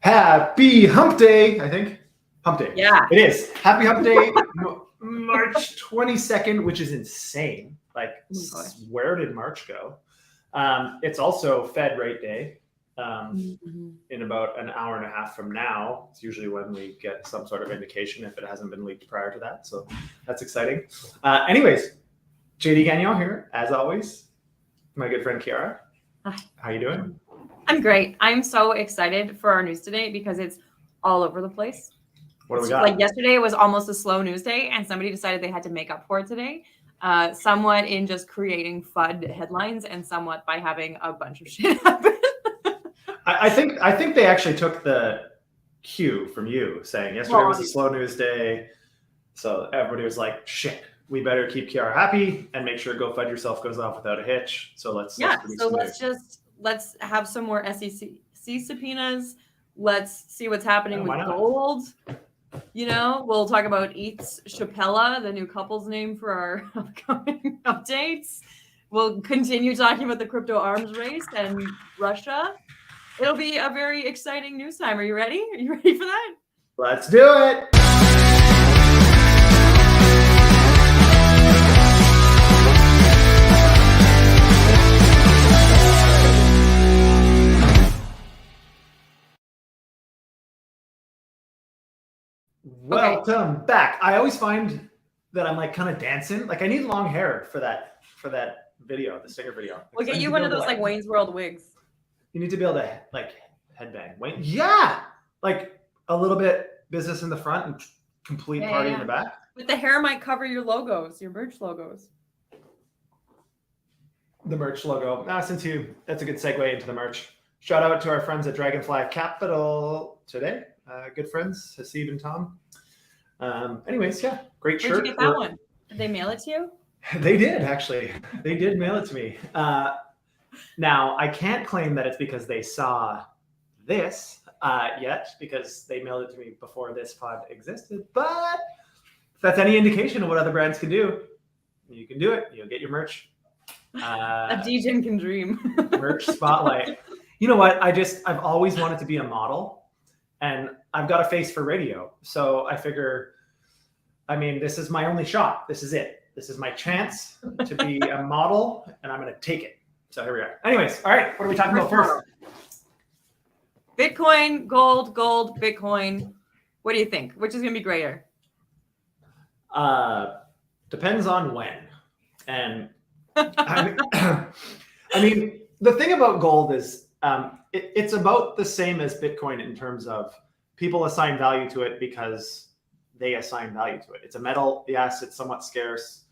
Happy Hump Day, I think. Hump Day. Yeah. It is. Happy Hump Day, March 22nd, which is insane. Like, where did March go? It's also Fed rate day. In about an hour and a half from now. It's usually when we get some sort of indication if it hasn't been leaked prior to that. So that's exciting. Anyways, JD Gagnon here, as always. My good friend Kiara. Hi. How you doing? I'm great. I'm so excited for our news today because it's all over the place. What do we got? Like yesterday was almost a slow news day, and somebody decided they had to make up for it today. Somewhat in just creating FUD headlines, and somewhat by having a bunch of shit happen. I think they actually took the cue from you saying yesterday was a slow news day, so everybody was like, "Shit, we better keep Kiara happy and make sure Go FUD Yourself goes off without a hitch." So let's have some more SEC subpoenas. Let's see what's happening with gold. You know, we'll talk about Eats Chapella, the new couple's name for our upcoming updates. We'll continue talking about the crypto arms race and Russia. It'll be a very exciting news time. Are you ready? Are you ready for that? Let's do it. Welcome back. I always find that I'm like kind of dancing. Like I need long hair for that video, the stinger video. We'll get you one of those like Wayne's World wigs. You need to be able to like headbang. Wait, yeah, like a little bit business in the front and complete party in the back. But the hair might cover your logos, your merch logos. The merch logo. That's a good segue into the merch. Shout out to our friends at Dragonfly Capital today. Good friends, Hasib and Tom. Anyways, yeah, great shirt. Where'd you get that one? Did they mail it to you? They did, actually. They did mail it to me. Now, I can't claim that it's because they saw this yet, because they mailed it to me before this pod existed. But if that's any indication of what other brands can do, you can do it. You'll get your merch. A DJ can dream. Merch spotlight. You know what? I've always wanted to be a model, and I've got a face for radio. So I figure, I mean, this is my only shot. This is it. This is my chance to be a model, and I'm going to take it. So here we are. Anyways, all right. What are we talking about first? Bitcoin, gold, Bitcoin. What do you think? Which is going to be greater? Depends on when. And I mean, the thing about gold is it's about the same as Bitcoin in terms of people assign value to it because they assign value to it. It's a metal. Yes, it's somewhat scarce.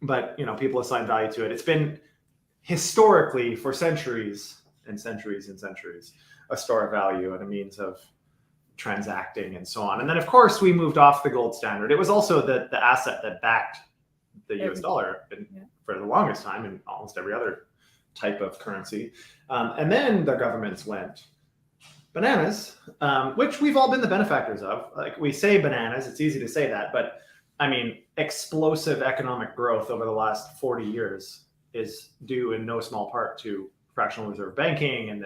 But, people assign value to it. It's been historically for centuries and centuries and centuries, a store of value and a means of transacting and so on. And then, of course, we moved off the gold standard. It was also the asset that backed the US dollar for the longest time in almost every other type of currency. And then the governments went bananas, which we've all been the benefactors of. Like we say bananas, it's easy to say that, but I mean, explosive economic growth over the last 40 years is due in no small part to fractional reserve banking and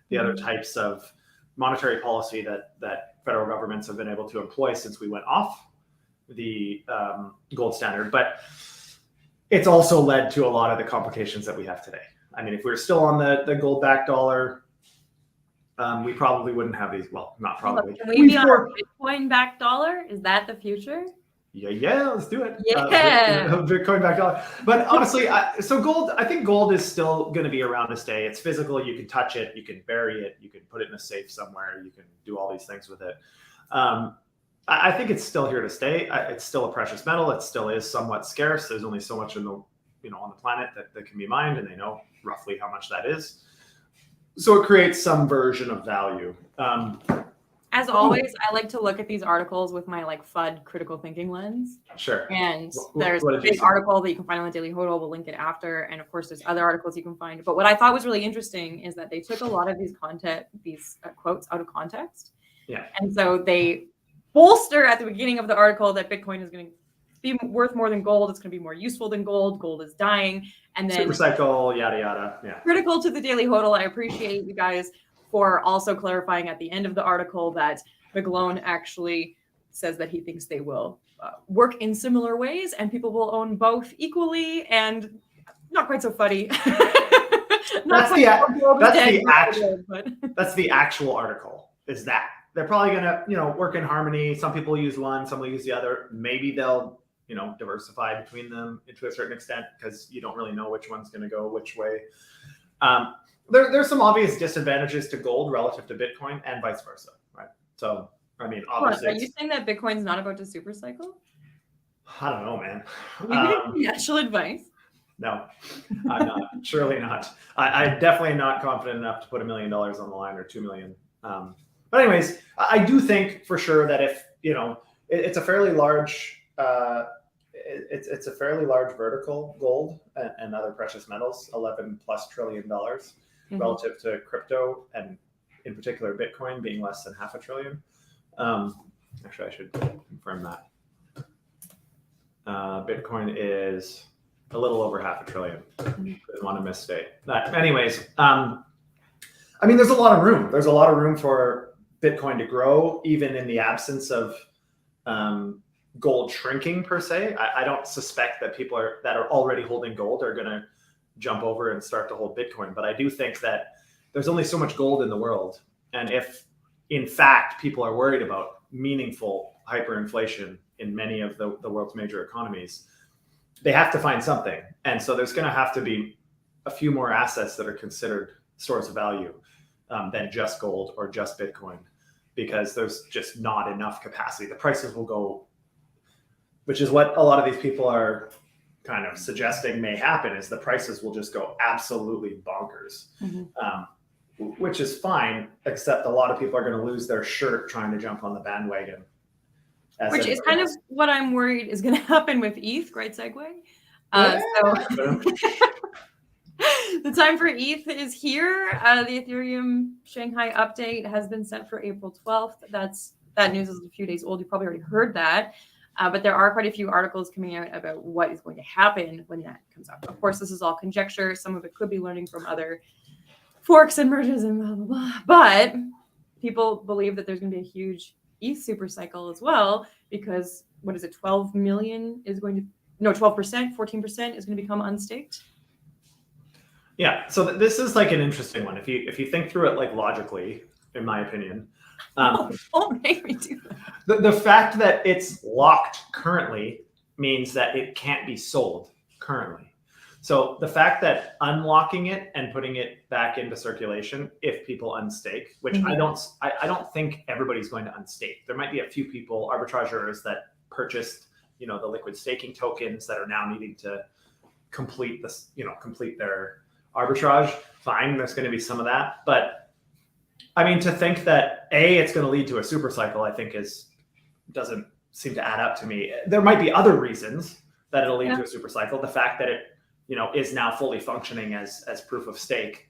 the other types of monetary policy that federal governments have been able to employ since we went off the gold standard. But it's also led to a lot of the complications that we have today. I mean, if we were still on the gold-backed dollar, we probably wouldn't have these. Well, not probably. Can we be on a Bitcoin-backed dollar? Is that the future? Yeah, let's do it. Yeah. Bitcoin back dollar. But honestly, so gold, I think gold is still going to be around to stay. It's physical. You can touch it. You can bury it. You can put it in a safe somewhere. You can do all these things with it. I think it's still here to stay. It's still a precious metal. It still is somewhat scarce. There's only so much on the planet that can be mined, and they know roughly how much that is. So it creates some version of value. As always, I like to look at these articles with my FUD critical thinking lens. Sure. And there's a big article that you can find on the Daily Hodl. We'll link it after. And of course, there's other articles you can find. But what I thought was really interesting is that they took a lot of these quotes out of context. Yeah. And so they bolster at the beginning of the article that Bitcoin is going to be worth more than gold. It's going to be more useful than gold. Gold is dying. And then super cycle, yada, yada. Yeah. Critical to the Daily Hodl. I appreciate you guys for also clarifying at the end of the article that McGlone actually says that he thinks they will work in similar ways and people will own both equally, and not quite so FUD-y. That's the actual article. Is that they're probably gonna work in harmony. Some people use one, some will use the other. Maybe they'll diversify between them to a certain extent because you don't really know which one's going to go which way. There's some obvious disadvantages to gold relative to Bitcoin and vice versa, right? So I mean, obviously, are you saying that Bitcoin's not about to super cycle? I don't know, man. Actual advice? No, I'm not. Surely not. I'm definitely not confident enough to put $1 million on the line or 2 million. But anyways, I do think for sure that if it's a fairly large, it's a fairly large vertical, gold and other precious metals, $11+ trillion relative to crypto, and in particular Bitcoin being less than $500 billion. Actually, I should confirm that. Bitcoin is a little over $500 billion. Didn't want to misstate. But anyways, I mean, there's a lot of room. There's a lot of room for Bitcoin to grow, even in the absence of gold shrinking per se. I don't suspect that people that are already holding gold are going to jump over and start to hold Bitcoin. But I do think that there's only so much gold in the world. And if, in fact, people are worried about meaningful hyperinflation in many of the world's major economies, they have to find something. And so there's going to have to be a few more assets that are considered stores of value than just gold or just Bitcoin, because there's just not enough capacity. The prices will go, which is what a lot of these people are kind of suggesting may happen, is the prices will just go absolutely bonkers, which is fine, except a lot of people are going to lose their shirt trying to jump on the bandwagon. Which is kind of what I'm worried is going to happen with ETH. Great segue. So the time for ETH is here. The Ethereum Shanghai update has been set for April 12th. That news is a few days old. You probably already heard that. But there are quite a few articles coming out about what is going to happen when that comes up. Of course, this is all conjecture. Some of it could be learning from other forks and merges and blah, blah, blah. But people believe that there's going to be a huge ETH super cycle as well, because 12 million is going to, 12%, 14% is going to become unstaked. Yeah, so this is like an interesting one. If you think through it like logically, in my opinion, don't make me do that. The fact that it's locked currently means that it can't be sold currently. So the fact that unlocking it and putting it back into circulation, if people unstake, which I don't think everybody's going to unstake. There might be a few people, arbitrageurs, that purchased, the liquid staking tokens that are now needing to complete this, complete their arbitrage. Fine, there's going to be some of that, but I mean, to think that it's going to lead to a super cycle, I think doesn't seem to add up to me. There might be other reasons that it'll lead to a super cycle. The fact that it is now fully functioning as proof of stake,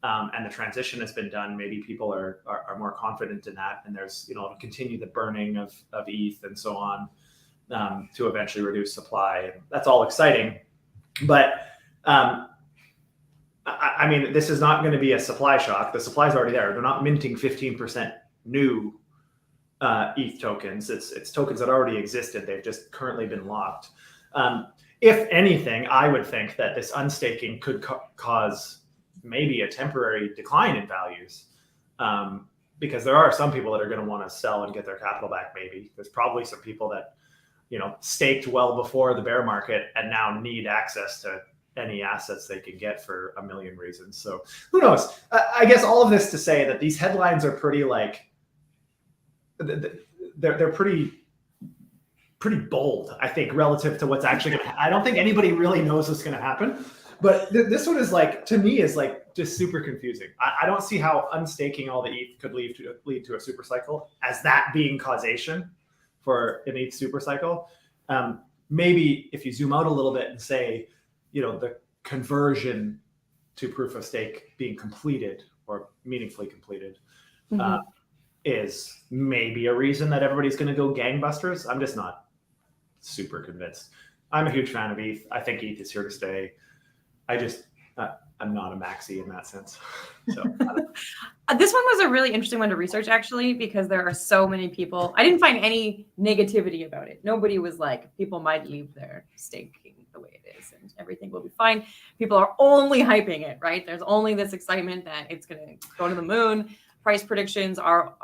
and the transition has been done. Maybe people are more confident in that, and there's continue the burning of ETH and so on to eventually reduce supply. That's all exciting, but I mean, this is not going to be a supply shock. The supply's already there. They're not minting 15% new ETH tokens. It's tokens that already existed. They've just currently been locked. If anything, I would think that this unstaking could cause maybe a temporary decline in values, because there are some people that are going to want to sell and get their capital back. Maybe there's probably some people that staked well before the bear market and now need access to any assets they can get for a million reasons. So who knows? I guess all of this to say that these headlines are pretty they're pretty bold, I think, relative to what's actually going to happen. I don't think anybody really knows what's going to happen, but this one is to me is just super confusing. I don't see how unstaking all the ETH could lead to a super cycle as that being causation for an ETH super cycle. Maybe if you zoom out a little bit and say, the conversion to proof of stake being completed or meaningfully completed is maybe a reason that everybody's going to go gangbusters. I'm just not super convinced. I'm a huge fan of ETH. I think ETH is here to stay. I'm not a maxi in that sense. So this one was a really interesting one to research, actually, because there are so many people. I didn't find any negativity about it. Nobody was like, people might leave their staking the way it is and everything will be fine. People are only hyping it, right? There's only this excitement that it's going to go to the moon. Price predictions are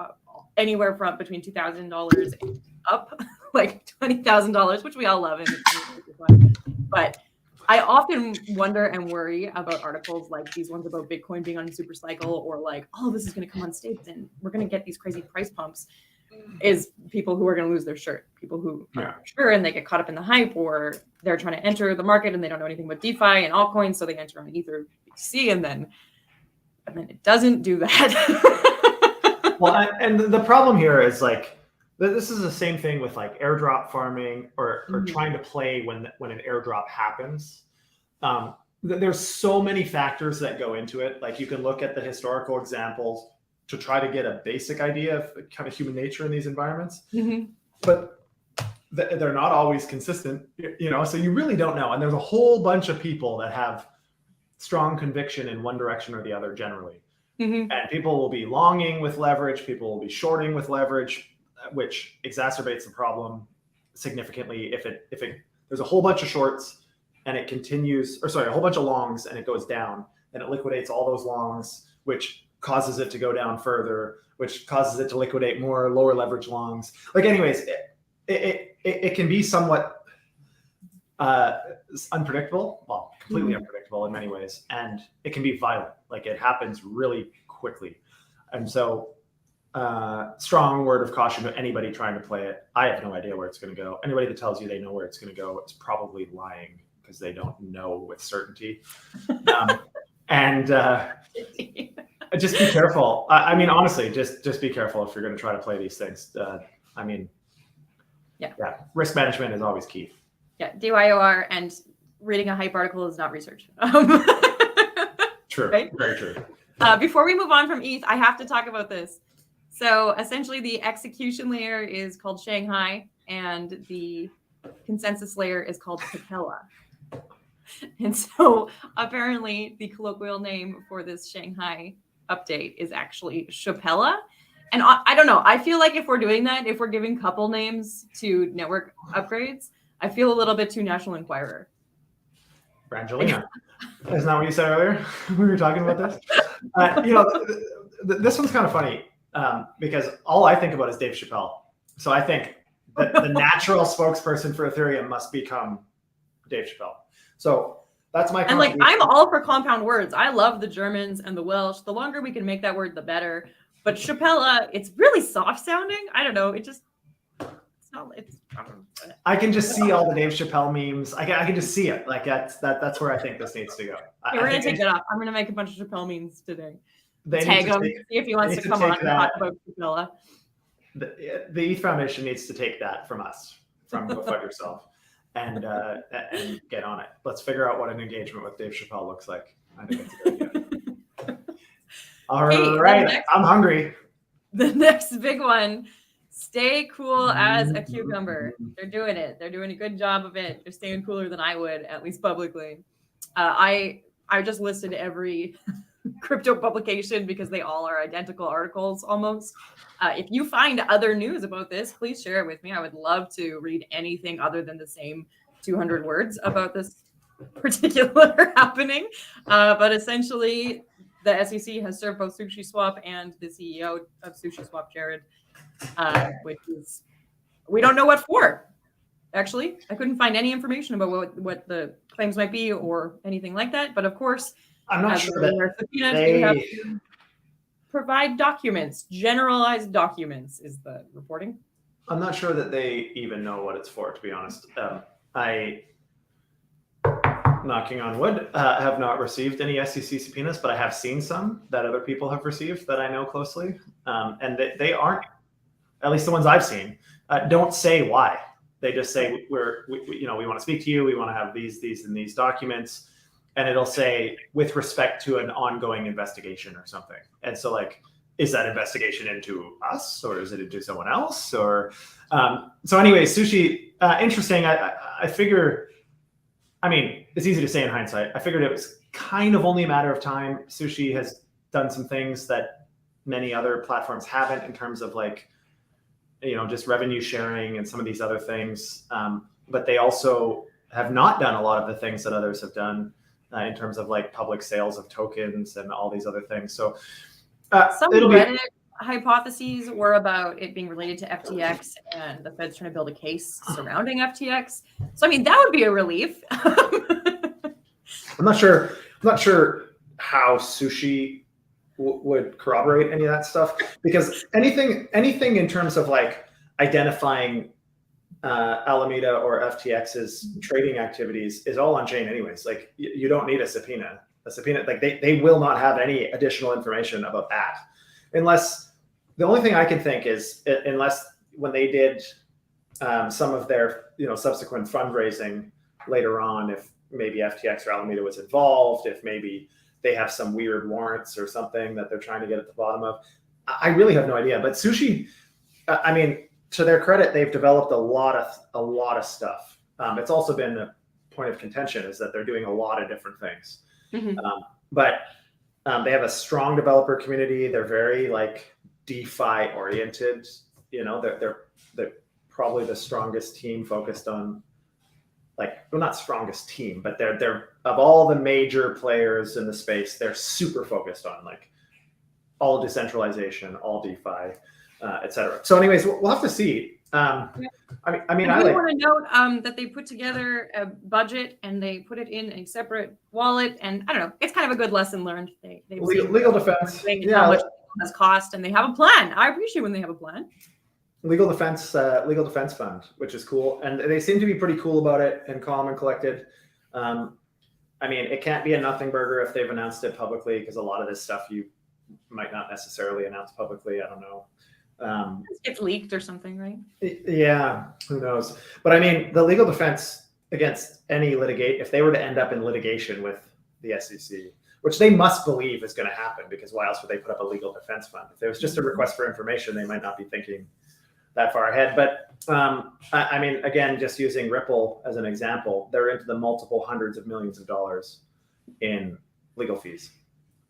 anywhere from between $2,000 and up, like $20,000, which we all love. But I often wonder and worry about articles like these ones about Bitcoin being on a super cycle, or like, oh, this is going to come unstable and we're going to get these crazy price pumps. Is people who are going to lose their shirt, people who are sure and they get caught up in the hype, or they're trying to enter the market and they don't know anything about DeFi and altcoins, so they enter on Ether BTC and then it doesn't do that. Well, and the problem here is like, this is the same thing with like airdrop farming or trying to play when an airdrop happens. There's so many factors that go into it. Like you can look at the historical examples to try to get a basic idea of kind of human nature in these environments, but they're not always consistent, so you really don't know. And there's a whole bunch of people that have strong conviction in one direction or the other generally. And people will be longing with leverage, people will be shorting with leverage, which exacerbates the problem significantly if there's a whole bunch of shorts and it continues, or sorry, a whole bunch of longs and it goes down, and it liquidates all those longs, which causes it to go down further, which causes it to liquidate more lower leverage longs. Like anyways, it can be somewhat unpredictable, well, completely unpredictable in many ways, and it can be violent. Like it happens really quickly. And so strong word of caution to anybody trying to play it. I have no idea where it's going to go. Anybody that tells you they know where it's going to go is probably lying because they don't know with certainty. And just be careful. I mean, honestly, just be careful if you're going to try to play these things. Risk management is always key. Yeah, DYOR and reading a hype article is not research. True, right? Very true. Before we move on from ETH, I have to talk about this. So essentially the execution layer is called Shanghai and the consensus layer is called Capella. And so apparently the colloquial name for this Shanghai update is actually Chapella. And I don't know, I feel like if we're doing that, if we're giving couple names to network upgrades, I feel a little bit too National Enquirer. Brangelina. Isn't that what you said earlier? We were talking about this. This one's kind of funny because all I think about is Dave Chappelle. So I think that the natural spokesperson for Ethereum must become Dave Chappelle. So that's my. And like, I'm all for compound words. I love the Germans and the Welsh. The longer we can make that word, the better. But Chapella, it's really soft sounding. I don't know. It just. I can just see all the Dave Chappelle memes. I can just see it. Like that's where I think this needs to go. Okay, we're gonna take that off. I'm gonna make a bunch of Chappelle memes today. Tag him, see if he wants to come on and talk about Chapella. The ETH Foundation needs to take that from us, from Go Fund Yourself, and get on it. Let's figure out what an engagement with Dave Chappelle looks like. I think it's a good idea. All right, I'm hungry. The next big one. Stay cool as a cucumber. They're doing it. They're doing a good job of it. They're staying cooler than I would, at least publicly. I just listed every crypto publication because they all are identical articles almost. If you find other news about this, please share it with me. I would love to read anything other than the same 200 words about this particular happening. But essentially, the SEC has served both SushiSwap and the CEO of SushiSwap, Jared, which is, we don't know what for. Actually, I couldn't find any information about what the claims might be or anything like that. But of course, I'm not sure that they have to provide documents. Generalized documents is the reporting. I'm not sure that they even know what it's for, to be honest. I, knocking on wood, have not received any SEC subpoenas, but I have seen some that other people have received that I know closely. And they aren't, at least the ones I've seen, don't say why. They just say, we want to speak to you. We want to have these, and these documents. And it'll say, with respect to an ongoing investigation or something. And so like, is that investigation into us or is it into someone else? Or so anyway, Sushi interesting. I figure, I mean, it's easy to say in hindsight. I figured it was kind of only a matter of time. Sushi has done some things that many other platforms haven't in terms of like, just revenue sharing and some of these other things. But they also have not done a lot of the things that others have done in terms of like public sales of tokens and all these other things. So some Reddit hypotheses were about it being related to FTX and the Fed's trying to build a case surrounding FTX. So I mean, that would be a relief. I'm not sure how Sushi would corroborate any of that stuff, because anything in terms of like identifying Alameda or FTX's trading activities is all on chain anyways. Like you don't need a subpoena. Like they will not have any additional information about that, unless the only thing I can think is unless when they did some of their subsequent fundraising later on, if maybe FTX or Alameda was involved, if maybe they have some weird warrants or something that they're trying to get at the bottom of. I really have no idea. But Sushi, I mean, to their credit, they've developed a lot of stuff. It's also been a point of contention is that they're doing a lot of different things. Mm-hmm. But they have a strong developer community. They're very like DeFi oriented. They're probably the strongest team focused on not strongest team, but they're of all the major players in the space, they're super focused on like all decentralization, all DeFi, etc. So anyways, we'll have to see. I want to note that they put together a budget and they put it in a separate wallet, and I don't know, it's kind of a good lesson learned. Legal defense, how much it has cost, and they have a plan. I appreciate when they have a plan. Legal defense fund, which is cool, and they seem to be pretty cool about it and calm and collected. I mean, it can't be a nothing burger if they've announced it publicly, because a lot of this stuff you might not necessarily announce publicly. I don't know. It's leaked or something, right? Yeah, who knows? But I mean, the legal defense against any if they were to end up in litigation with the SEC, which they must believe is going to happen, because why else would they put up a legal defense fund? If it was just a request for information, they might not be thinking that far ahead. But I mean, again, just using Ripple as an example, they're into the multiple hundreds of millions of dollars in legal fees,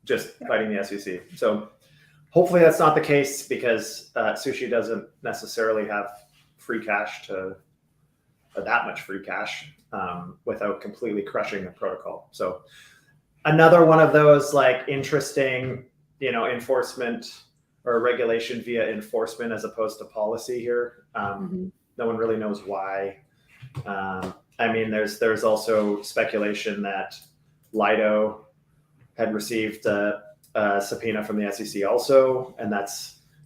just fighting the SEC. So hopefully that's not the case, because Sushi doesn't necessarily have free cash that much free cash without completely crushing the protocol. So another one of those like interesting, enforcement or regulation via enforcement as opposed to policy here. No one really knows why. I mean, there's also speculation that Lido had received a subpoena from the SEC also, and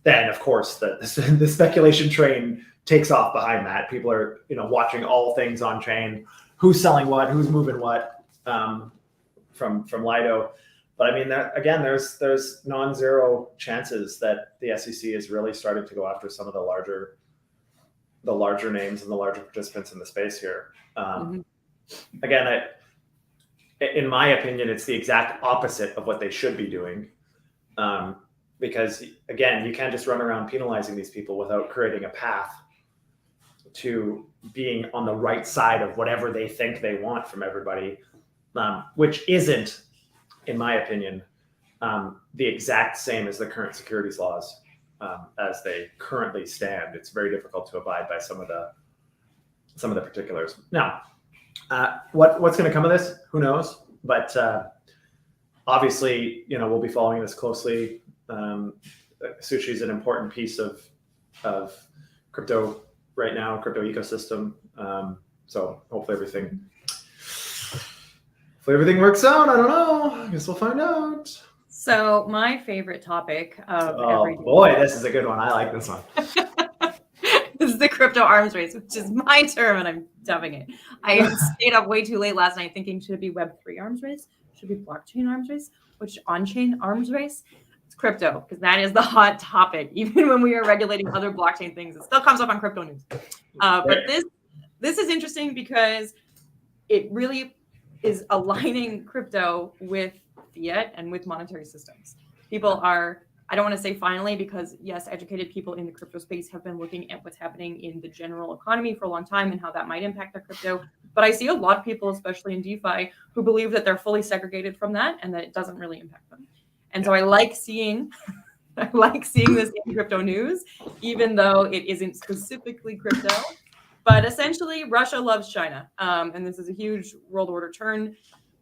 then of course the speculation train takes off behind that. People are watching all things on chain, who's selling what, who's moving what from Lido. But I mean, there's non-zero chances that the SEC is really starting to go after some of the larger names and the larger participants in the space here. Again, in my opinion, it's the exact opposite of what they should be doing. Because again, you can't just run around penalizing these people without creating a path to being on the right side of whatever they think they want from everybody, which isn't, in my opinion, the exact same as the current securities laws as they currently stand. It's very difficult to abide by some of the particulars. Now, what's going to come of this? Who knows? But obviously, we'll be following this closely. Sushi is an important piece of crypto right now, crypto ecosystem. So hopefully everything works out. I don't know. I guess we'll find out. So my favorite topic of every day. Boy, this is a good one. I like this one. This is the crypto arms race, which is my term, and I'm dubbing it. I stayed up way too late last night thinking, should it be Web3 arms race? Should it be blockchain arms race? Which on-chain arms race? It's crypto, because that is the hot topic. Even when we are regulating other blockchain things, it still comes up on crypto news. But this is interesting because it really is aligning crypto with fiat and with monetary systems. People are I don't want to say finally, because yes, educated people in the crypto space have been looking at what's happening in the general economy for a long time and how that might impact their crypto. But I see a lot of people, especially in DeFi, who believe that they're fully segregated from that and that it doesn't really impact them. And so I like seeing this in crypto news, even though it isn't specifically crypto. But essentially, Russia loves China. And this is a huge world order turn.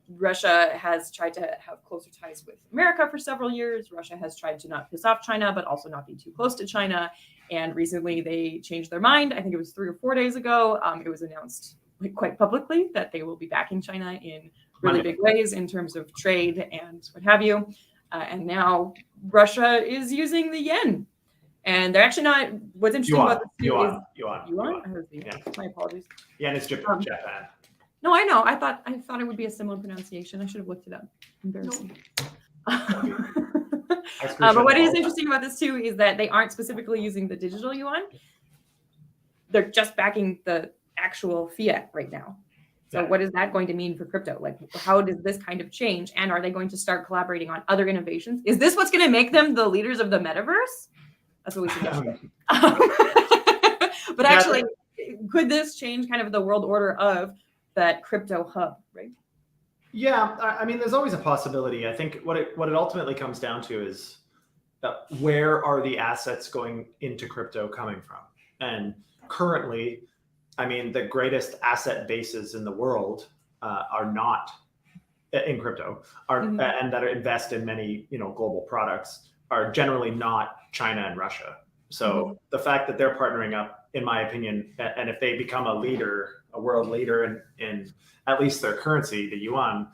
Russia has tried to have closer ties with America for several years. Russia has tried to not piss off China, but also not be too close to China. And recently they changed their mind. I think it was 3 or 4 days ago. It was announced quite publicly that they will be backing China in really big ways in terms of trade and what have you. And now Russia is using the yen. And they're actually not. What's interesting about this too is yuan. Yeah. My apologies. Yen is Japan. No, I know. I thought it would be a similar pronunciation. I should have looked it up. Embarrassing. But what is interesting about this too is that they aren't specifically using the digital yuan. They're just backing the actual fiat right now. So what is that going to mean for crypto? Like, how does this kind of change? And are they going to start collaborating on other innovations? Is this what's going to make them the leaders of the metaverse? That's what we suggested. But actually, could this change kind of the world order of that crypto hub, right? Yeah, I mean, there's always a possibility. I think what it ultimately comes down to is where are the assets going into crypto coming from? And currently, I mean, the greatest asset bases in the world are not in crypto, and that invest in many global products are generally not China and Russia. So the fact that they're partnering up, in my opinion, and if they become a world leader in at least their currency, the yuan,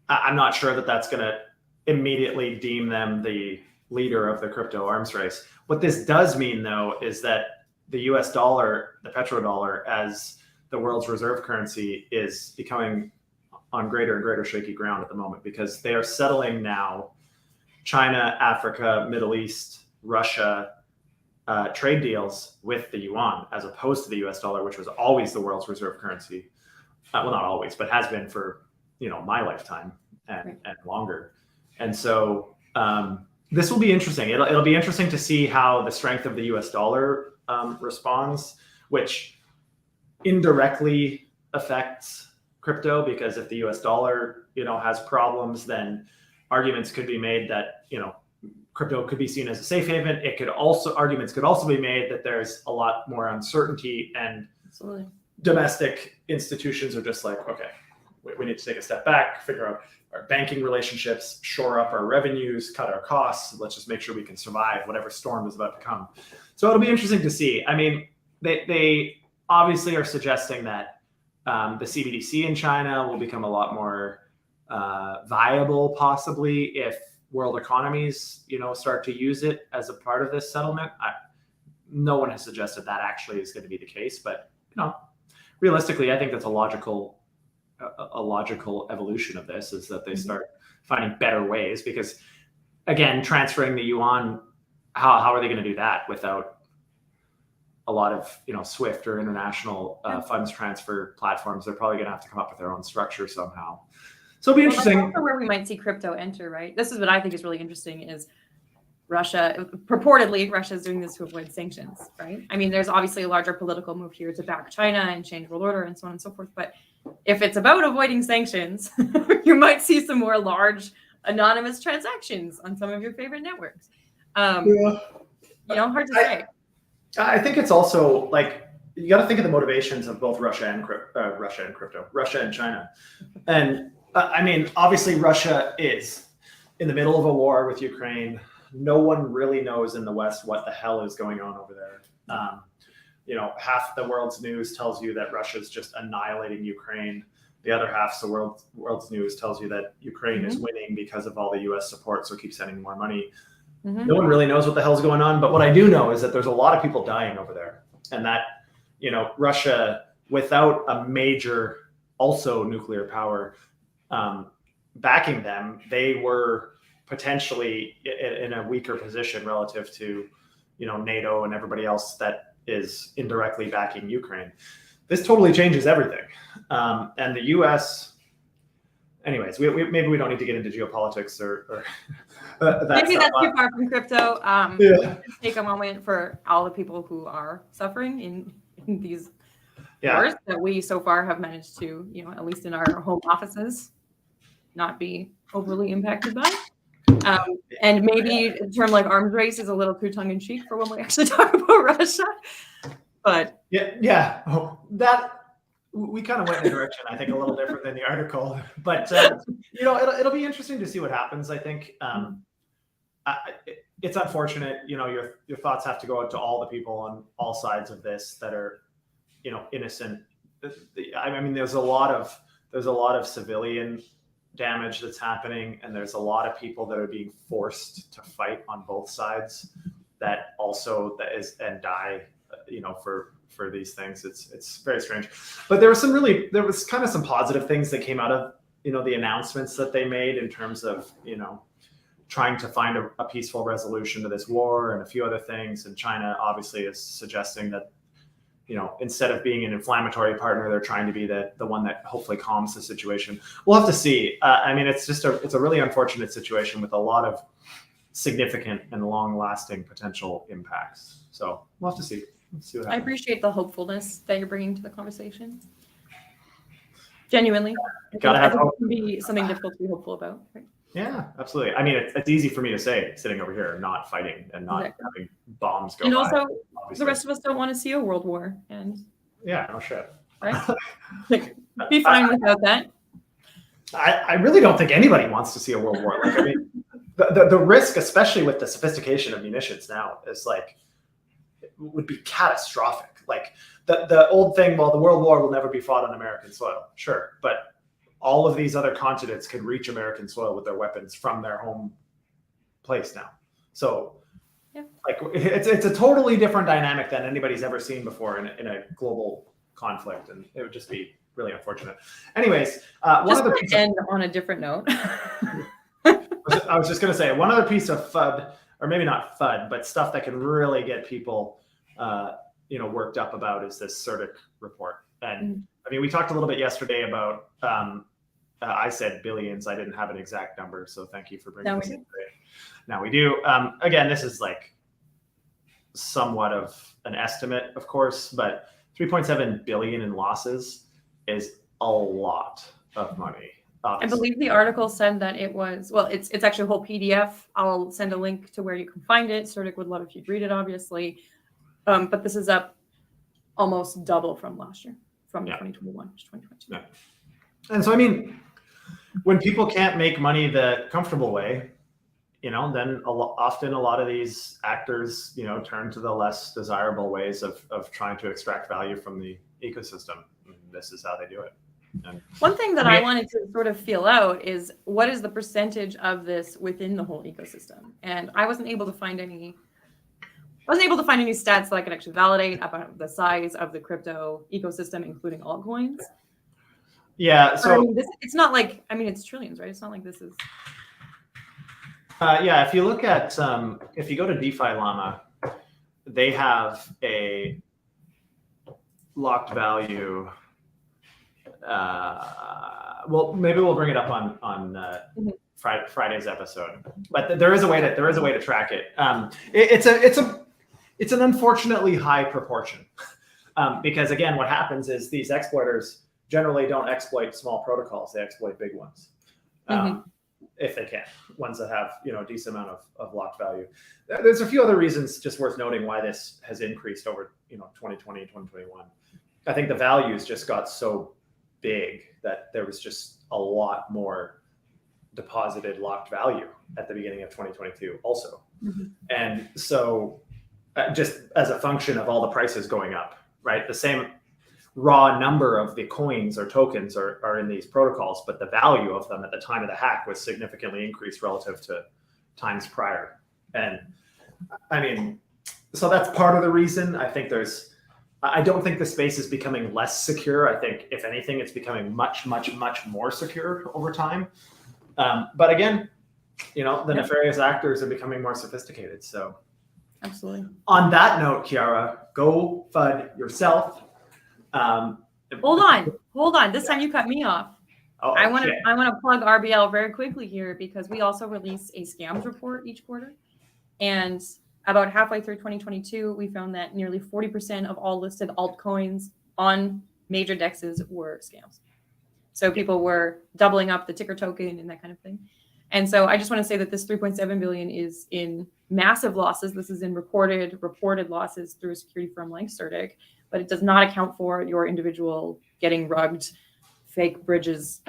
I'm not sure that that's going to immediately deem them the leader of the crypto arms race. What this does mean, though, is that the US dollar, the petrodollar, as the world's reserve currency, is becoming on greater and greater shaky ground at the moment, because they are settling now China, Africa, Middle East, Russia trade deals with the yuan, as opposed to the US dollar, which was always the world's reserve currency. Well, not always, but has been for my lifetime and longer. And so this will be interesting. It'll be interesting to see how the strength of the US dollar responds, which indirectly affects crypto, because if the US dollar has problems, then arguments could be made that crypto could be seen as a safe haven. Arguments could also be made that there's a lot more uncertainty, and domestic institutions are just like, okay, we need to take a step back, figure out our banking relationships, shore up our revenues, cut our costs. Let's just make sure we can survive whatever storm is about to come. So it'll be interesting to see. I mean, they obviously are suggesting that the CBDC in China will become a lot more viable, possibly, if world economies, start to use it as a part of this settlement. No one has suggested that actually is going to be the case, but realistically, I think that's a logical evolution of this, is that they start finding better ways, because again, transferring the yuan, how are they going to do that without a lot of SWIFT or international funds transfer platforms? They're probably going to have to come up with their own structure somehow. So it'll be interesting. That's also where we might see crypto enter, right? This is what I think is really interesting, is purportedly Russia is doing this to avoid sanctions, right? I mean, there's obviously a larger political move here to back China and change world order and so on and so forth. But if it's about avoiding sanctions, you might see some more large anonymous transactions on some of your favorite networks. Hard to say. I think it's also like, you got to think of the motivations of both Russia and China. And I mean, obviously Russia is in the middle of a war with Ukraine. No one really knows in the West what the hell is going on over there. Half the world's news tells you that Russia's just annihilating Ukraine. The other half of the world's news tells you that Ukraine is winning because of all the US support, so keep sending more money. No one really knows what the hell's going on. But what I do know is that there's a lot of people dying over there, and that Russia, without a major also nuclear power backing them, they were potentially in a weaker position relative to NATO and everybody else that is indirectly backing Ukraine. This totally changes everything. And the US, anyways, maybe we don't need to get into geopolitics or Maybe that's too far from crypto. Yeah. Take a moment for all the people who are suffering in these wars that we so far have managed to, at least in our home offices, not be overly impacted by. And maybe a term like arms race is a little too tongue in cheek for when we actually talk about Russia. But that we kind of went in a direction I think a little different than the article. But it'll be interesting to see what happens. I think it's unfortunate. Your thoughts have to go out to all the people on all sides of this that are innocent. I mean, there's a lot of civilian damage that's happening, and there's a lot of people that are being forced to fight on both sides that die for these things. It's very strange. But there was kind of some positive things that came out of the announcements that they made in terms of trying to find a peaceful resolution to this war and a few other things. And China obviously is suggesting that instead of being an inflammatory partner, they're trying to be the one that hopefully calms the situation. We'll have to see. I mean, it's a really unfortunate situation with a lot of significant and long-lasting potential impacts. So we'll have to see. Let's see what happens. I appreciate the hopefulness that you're bringing to the conversation. Genuinely, it can be something difficult to be hopeful about. Right? Yeah, absolutely. I mean, it's easy for me to say sitting over here and not fighting and not having bombs go. And also, obviously, the rest of us don't want to see a world war. And no shit. Right? Be fine without that. I really don't think anybody wants to see a world war. Like, I mean, the risk, especially with the sophistication of munitions now, is would be catastrophic. Like the old thing, well, the world war will never be fought on American soil. Sure, but all of these other continents could reach American soil with their weapons from their home place now. So it's a totally different dynamic than anybody's ever seen before in a global conflict. And it would just be really unfortunate. Anyways, end on a different note. I was just going to say one other piece of FUD, or maybe not FUD, but stuff that can really get people, worked up about is this CERTIC report. And I mean, we talked a little bit yesterday about, I said billions. I didn't have an exact number. So thank you for bringing this in. Now we do. Again, this is somewhat of an estimate, of course, but 3.7 billion in losses is a lot of money. Obviously. I believe the article said that it was, it's actually a whole PDF. I'll send a link to where you can find it. CERTIC would love if you'd read it, obviously. But this is up almost double from last year, from 2021 to 2022. Yeah. And so, I mean, when people can't make money the comfortable way, then often a lot of these actors, turn to the less desirable ways of trying to extract value from the ecosystem. And this is how they do it. And one thing that I wanted to sort of feel out is what is the percentage of this within the whole ecosystem? And I wasn't able to find any stats that I could actually validate about the size of the crypto ecosystem, including altcoins. Yeah. So it's not it's trillions, right? It's not like this is. If you look at, if you go to DeFi Llama, they have a locked value. Maybe we'll bring it up on Friday's episode. But there is a way to track it. It's an unfortunately high proportion because again, what happens is these exploiters generally don't exploit small protocols; they exploit big ones. If they can, ones that have a decent amount of locked value. There's a few other reasons just worth noting why this has increased over 2020 and 2021. I think the values just got so big that there was just a lot more deposited locked value at the beginning of 2022 also. And so just as a function of all the prices going up, right? The same raw number of the coins or tokens are in these protocols, but the value of them at the time of the hack was significantly increased relative to times prior. And I mean, so that's part of the reason. I don't think the space is becoming less secure. I think if anything, it's becoming much, much, much more secure over time. But again, the nefarious actors are becoming more sophisticated. So absolutely. On that note, Kiara, go FUD yourself. Hold on. This time you cut me off. Oh, I want to plug RBL very quickly here because we also release a scams report each quarter. And about halfway through 2022, we found that nearly 40% of all listed altcoins on major dexes were scams. So people were doubling up the ticker token and that kind of thing. And so I just want to say that this 3.7 billion is in massive losses. This is in reported losses through a security firm like Certic, but it does not account for your individual getting rugged, fake bridges,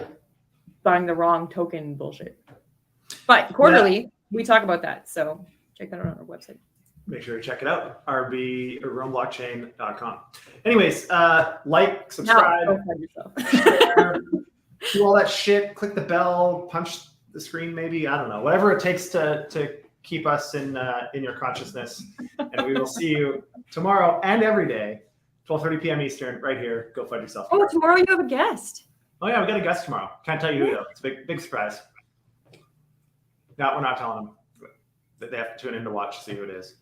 buying the wrong token bullshit. But quarterly, we talk about that. So check that out on our website. Make sure to check it out, roamblockchain.com. Anyways, like, subscribe, share, do all that shit, click the bell, punch the screen maybe, I don't know, whatever it takes to keep us in your consciousness. And we will see you tomorrow and every day, 12:30 p.m. Eastern, right here. Go find yourself. Oh, tomorrow you have a guest. Oh yeah, we got a guest tomorrow. Can't tell you who though. It's a big surprise. No, we're not telling them. They have to tune in to watch to see who it is.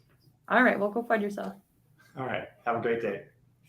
All right, well, go find yourself. All right. Have a great day.